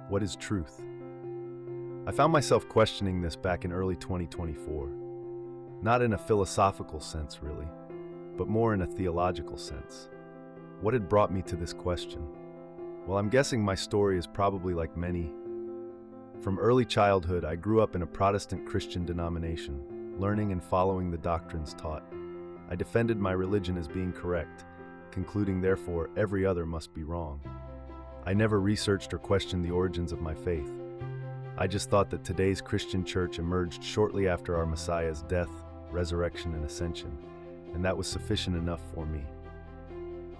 What is truth? I found myself questioning this back in early 2024. Not in a philosophical sense, really, but more in a theological sense. What had brought me to this question? Well, I'm guessing my story is probably like many. From early childhood, I grew up in a Protestant Christian denomination, learning and following the doctrines taught. I defended my religion as being correct, concluding therefore every other must be wrong. I never researched or questioned the origins of my faith. I just thought that today's Christian church emerged shortly after our Messiah's death, resurrection, and ascension, and that was sufficient enough for me.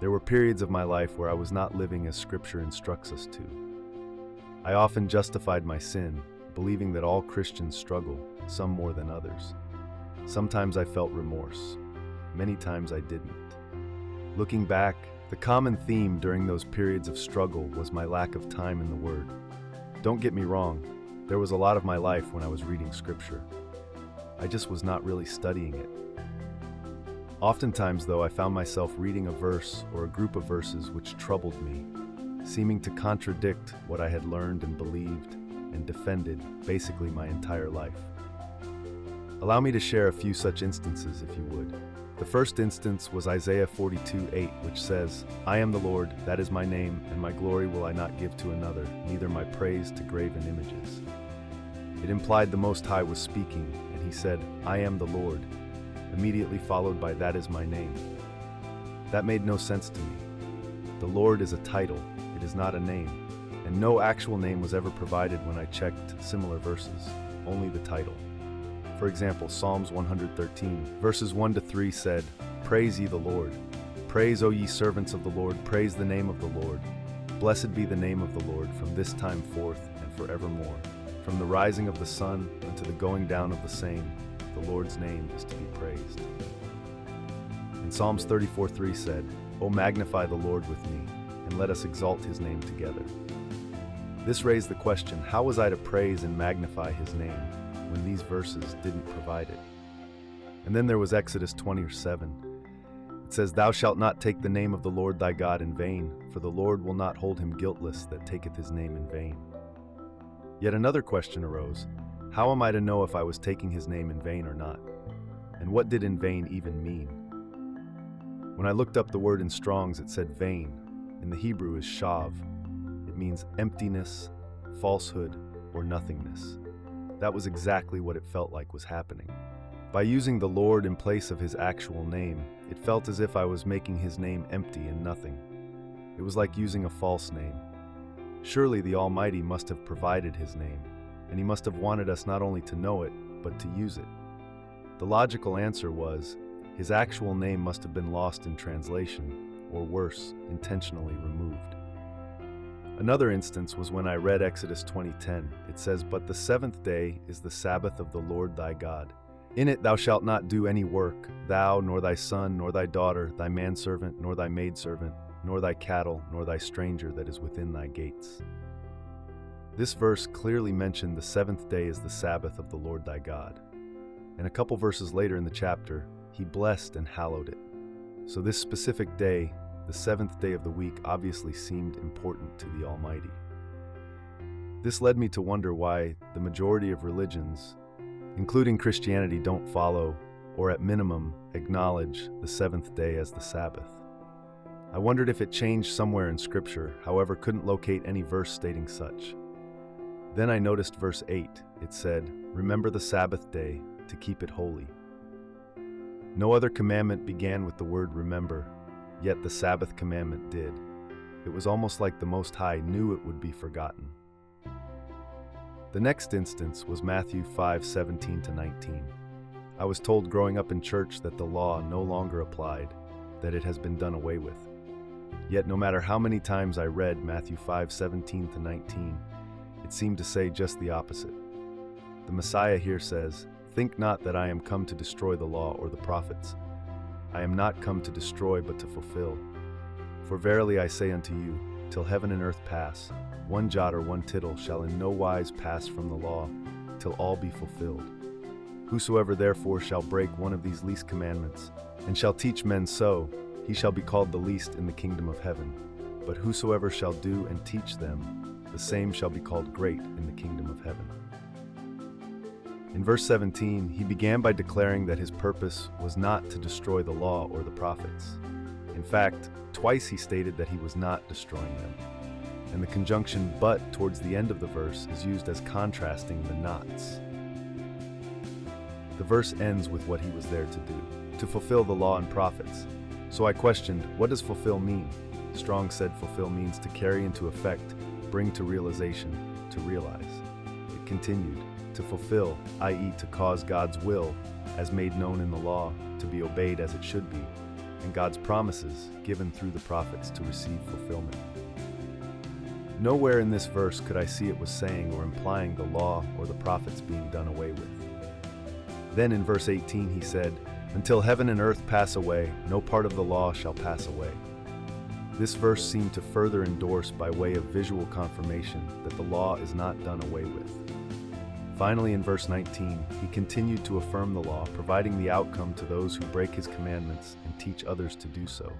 There were periods of my life where I was not living as Scripture instructs us to. I often justified my sin, believing that all Christians struggle, some more than others. Sometimes I felt remorse. Many times I didn't. Looking back, the common theme during those periods of struggle was my lack of time in the Word. Don't get me wrong, there was a lot of my life when I was reading Scripture. I just was not really studying it. Oftentimes, though, I found myself reading a verse or a group of verses which troubled me, seeming to contradict what I had learned and believed and defended basically my entire life. Allow me to share a few such instances, if you would. The first instance was Isaiah 42:8, which says, "I am the Lord, that is my name, and my glory will I not give to another, neither my praise to graven images." It implied the Most High was speaking, and he said, "I am the Lord," immediately followed by "that is my name." That made no sense to me. The Lord is a title, it is not a name, and no actual name was ever provided when I checked similar verses, only the title. For example, Psalms 113, verses 1-3 said, "Praise ye the Lord. Praise, O ye servants of the Lord, praise the name of the Lord. Blessed be the name of the Lord from this time forth and forevermore. From the rising of the sun unto the going down of the same, the Lord's name is to be praised." And Psalms 34:3 said, "O magnify the Lord with me, and let us exalt his name together." This raised the question, how was I to praise and magnify his name when these verses didn't provide it? And then there was Exodus 20:7. It says, "Thou shalt not take the name of the Lord thy God in vain, for the Lord will not hold him guiltless that taketh his name in vain." Yet another question arose. How am I to know if I was taking his name in vain or not? And what did in vain even mean? When I looked up the word in Strong's, it said vain. In the Hebrew is shav. It means emptiness, falsehood, or nothingness. That was exactly what it felt like was happening. By using the Lord in place of his actual name, it felt as if I was making his name empty and nothing. It was like using a false name. Surely the Almighty must have provided his name, and he must have wanted us not only to know it, but to use it. The logical answer was, his actual name must have been lost in translation, or worse, intentionally removed. Another instance was when I read Exodus 20:10. It says, "But the seventh day is the Sabbath of the Lord thy God. In it thou shalt not do any work, thou, nor thy son, nor thy daughter, thy manservant, nor thy maidservant, nor thy cattle, nor thy stranger that is within thy gates." This verse clearly mentioned the seventh day is the Sabbath of the Lord thy God. And a couple verses later in the chapter, he blessed and hallowed it. So this specific day, the seventh day of the week, obviously seemed important to the Almighty. This led me to wonder why the majority of religions, including Christianity, don't follow, or at minimum, acknowledge the seventh day as the Sabbath. I wondered if it changed somewhere in Scripture, however, couldn't locate any verse stating such. Then I noticed verse 8. It said, "Remember the Sabbath day, to keep it holy." No other commandment began with the word remember, yet the Sabbath commandment did. It was almost like the Most High knew it would be forgotten. The next instance was Matthew 5:17-19. I was told growing up in church that the law no longer applied, that it has been done away with. Yet no matter how many times I read Matthew 5:17-19, it seemed to say just the opposite. The Messiah here says, "Think not that I am come to destroy the law or the prophets. I am not come to destroy but to fulfill. For verily I say unto you, till heaven and earth pass, one jot or one tittle shall in no wise pass from the law, till all be fulfilled. Whosoever therefore shall break one of these least commandments, and shall teach men so, he shall be called the least in the kingdom of heaven. But whosoever shall do and teach them, the same shall be called great in the kingdom of heaven. In verse 17, he began by declaring that his purpose was not to destroy the law or the prophets. In fact, twice he stated that he was not destroying them. And the conjunction but towards the end of the verse is used as contrasting the nots. The verse ends with what he was there to do, to fulfill the law and prophets. So I questioned, what does fulfill mean? Strong said fulfill means to carry into effect, bring to realization, to realize. It continued, to fulfill, i.e. to cause God's will, as made known in the law, to be obeyed as it should be, and God's promises, given through the prophets, to receive fulfillment. Nowhere in this verse could I see it was saying or implying the law or the prophets being done away with. Then in verse 18 he said, until heaven and earth pass away, no part of the law shall pass away. This verse seemed to further endorse by way of visual confirmation that the law is not done away with. Finally, in verse 19, he continued to affirm the law, providing the outcome to those who break his commandments and teach others to do so,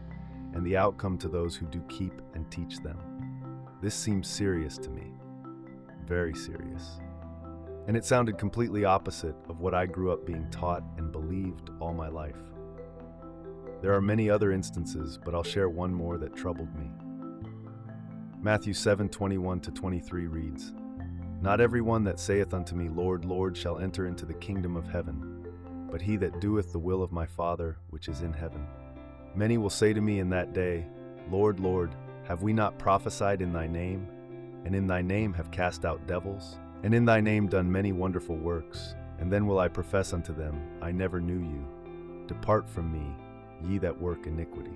and the outcome to those who do keep and teach them. This seems serious to me, very serious. And it sounded completely opposite of what I grew up being taught and believed all my life. There are many other instances, but I'll share one more that troubled me. Matthew 7:21-23 reads, not everyone that saith unto me, Lord, Lord, shall enter into the kingdom of heaven, but he that doeth the will of my Father which is in heaven. Many will say to me in that day, Lord, Lord, have we not prophesied in thy name, and in thy name have cast out devils, and in thy name done many wonderful works? And then will I profess unto them, I never knew you. Depart from me, ye that work iniquity.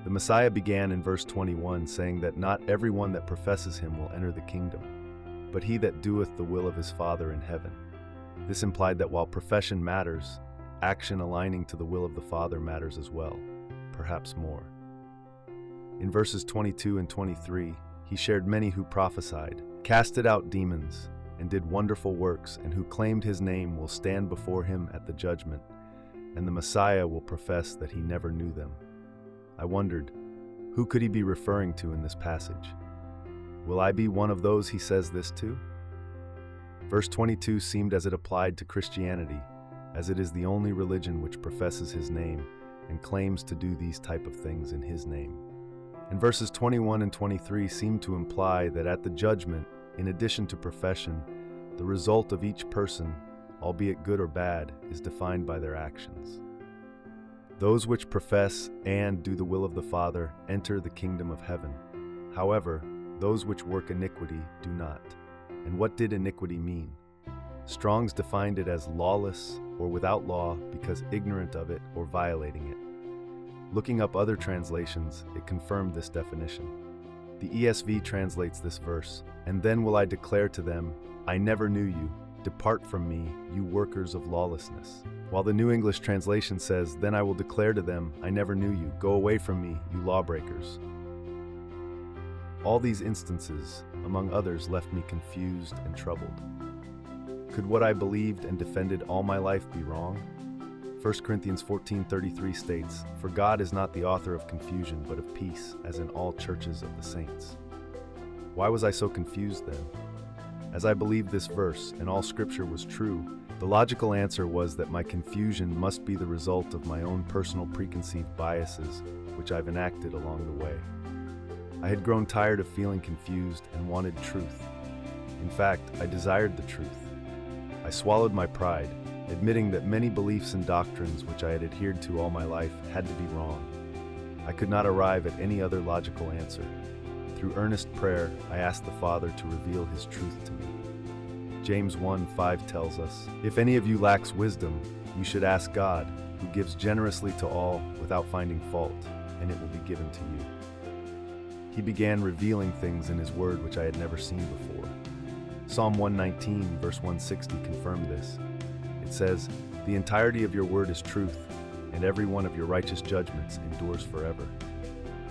The Messiah began in verse 21 saying that not everyone that professes him will enter the kingdom, but he that doeth the will of his Father in heaven. This implied that while profession matters, action aligning to the will of the Father matters as well, perhaps more. In verses 22 and 23, he shared many who prophesied, casted out demons, and did wonderful works, and who claimed his name will stand before him at the judgment, and the Messiah will profess that he never knew them. I wondered, who could he be referring to in this passage? Will I be one of those he says this to? Verse 22 seemed as it applied to Christianity, as it is the only religion which professes his name and claims to do these type of things in his name. And verses 21 and 23 seem to imply that at the judgment, in addition to profession, the result of each person, albeit good or bad, is defined by their actions. Those which profess and do the will of the Father enter the kingdom of heaven. However, those which work iniquity do not. And what did iniquity mean? Strong's defined it as lawless or without law because ignorant of it or violating it. Looking up other translations, it confirmed this definition. The ESV translates this verse, and then will I declare to them, I never knew you. Depart from me, you workers of lawlessness. While the New English translation says, then I will declare to them, I never knew you. Go away from me, you lawbreakers. All these instances, among others, left me confused and troubled. Could what I believed and defended all my life be wrong? 1 Corinthians 14:33 states, for God is not the author of confusion, but of peace, as in all churches of the saints. Why was I so confused then? As I believed this verse and all scripture was true, the logical answer was that my confusion must be the result of my own personal preconceived biases, which I've enacted along the way. I had grown tired of feeling confused and wanted truth. In fact, I desired the truth. I swallowed my pride, admitting that many beliefs and doctrines which I had adhered to all my life had to be wrong. I could not arrive at any other logical answer. Through earnest prayer, I asked the Father to reveal his truth to me. James 1:5 tells us, if any of you lacks wisdom, you should ask God, who gives generously to all without finding fault, and it will be given to you. He began revealing things in his word which I had never seen before. Psalm 119, verse 160 confirmed this. It says, the entirety of your word is truth, and every one of your righteous judgments endures forever.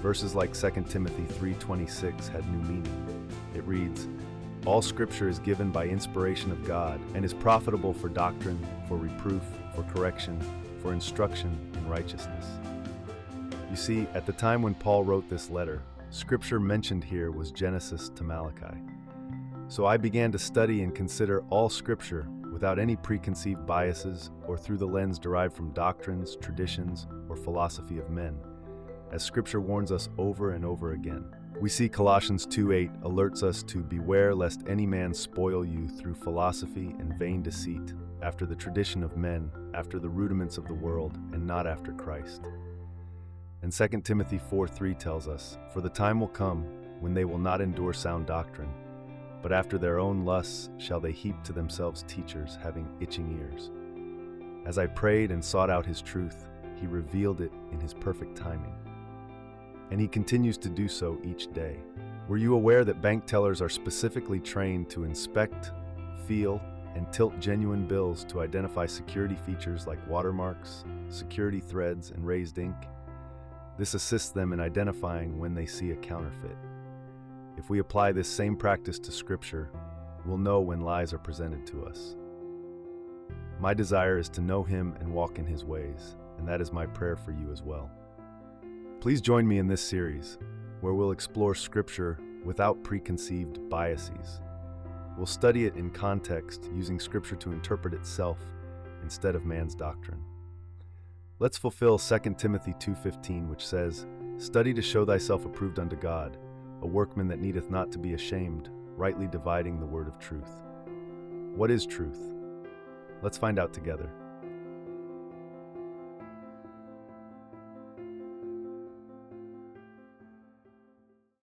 Verses like 2 Timothy 3:26 had new meaning. It reads, all scripture is given by inspiration of God and is profitable for doctrine, for reproof, for correction, for instruction in righteousness. You see, at the time when Paul wrote this letter, scripture mentioned here was Genesis to Malachi. So I began to study and consider all scripture without any preconceived biases or through the lens derived from doctrines, traditions, or philosophy of men, as scripture warns us over and over again. We see Colossians 2:8 alerts us to beware lest any man spoil you through philosophy and vain deceit, after the tradition of men, after the rudiments of the world, and not after Christ. And 2 Timothy 4:3 tells us, for the time will come when they will not endure sound doctrine, but after their own lusts shall they heap to themselves teachers having itching ears. As I prayed and sought out his truth, he revealed it in his perfect timing. And he continues to do so each day. Were you aware that bank tellers are specifically trained to inspect, feel, and tilt genuine bills to identify security features like watermarks, security threads, and raised ink? This assists them in identifying when they see a counterfeit. If we apply this same practice to Scripture, we'll know when lies are presented to us. My desire is to know him and walk in his ways, and that is my prayer for you as well. Please join me in this series, where we'll explore Scripture without preconceived biases. We'll study it in context, using Scripture to interpret itself instead of man's doctrine. Let's fulfill 2 Timothy 2:15, which says, "Study to show thyself approved unto God, a workman that needeth not to be ashamed, rightly dividing the word of truth." What is truth? Let's find out together.